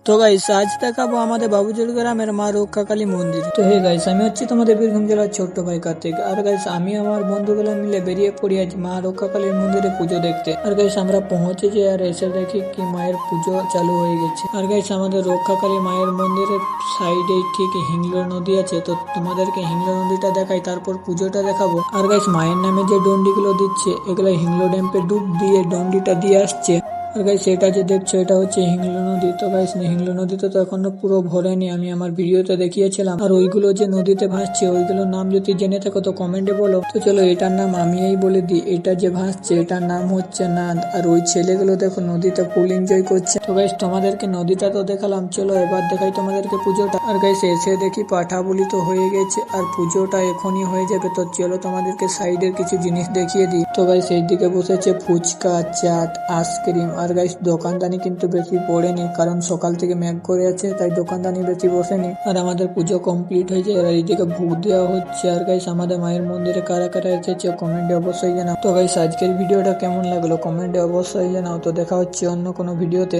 তো গাইস আজ দেখাবো আমাদের বাবুজুল গ্রামের মা রক্ষাকালী মন্দির। তো হে গাইস, আমি হচ্ছি তোমাদের বীরভূম জেলার ছোট্ট ভাই কার্তিক। আর গাইস আমি আমার বন্ধুগুলো মিলে বেরিয়ে পড়ি আজ মা রক্ষাকালীর মন্দিরে পুজো দেখতে। আর গাইস আমরা পৌঁছেছি আর এসে দেখি কি মায়ের পুজো চালু হয়ে গেছে। আর গাইস আমাদের রক্ষাকালী মায়ের মন্দিরের সাইডে ঠিক হিংলো নদী আছে, তো তোমাদেরকে হিংলো নদীটা দেখাই, তারপর পুজোটা দেখাবো। আর গাইস মায়ের নামে যে ডন্ডিগুলো দিচ্ছে এগুলো হিংলো ড্যাম্পে ডুব দিয়ে ডন্ডিটা দিয়ে আসছে। আর গাইস এটা যে দেখছো এটা হচ্ছে হিংলো নদী। তো গাইস হিংলো নদীতে তো এখনো পুরো ভরেনি, আমি আমার ভিডিওতে দেখিয়েছিলাম। আর ওইগুলো যে নদীতে ভাসছে ওইগুলোর নাম যদি জেনে থাকো তো কমেন্টে বলো। তো চলো এটার নাম আমিই বলে দিই, এটা যে ভাসছে এটার নাম হচ্ছে নাদ। আর ওই ছেলেগুলো দেখো নদীতে ফুল এনজয় করছে। তো গাইস তোমাদেরকে নদীটা তো দেখালাম, চলো এবার দেখাই তোমাদেরকে পুজোটা। আর গাইস এসে দেখি পাঠা বলি তো হয়ে গেছে আর পুজোটা এখনই হয়ে যাবে। তো চলো তোমাদেরকে সাইডের কিছু জিনিস দেখিয়ে দিই। তো গাইস এই দিকে বসেছে ফুচকা, চাট, আইসক্রিম। আর গাইস দোকানদানি কিন্তু বেশি পড়েনি, কারণ সকাল থেকে মেঘ করে আছে তাই দোকানদানি বেশি বসেনি। আর আমাদের পুজো কমপ্লিট হয়েছে আর এইদিকে ভোগ দেওয়া হচ্ছে। আর গাইস আমাদের মায়ের মন্দিরে কারা কারা এসেছে কমেন্টে অবশ্যই জানাও। তো গাইস আজকের ভিডিওটা কেমন লাগলো কমেন্টে অবশ্যই জানাও। তো দেখা হচ্ছে অন্য কোনো ভিডিওতে।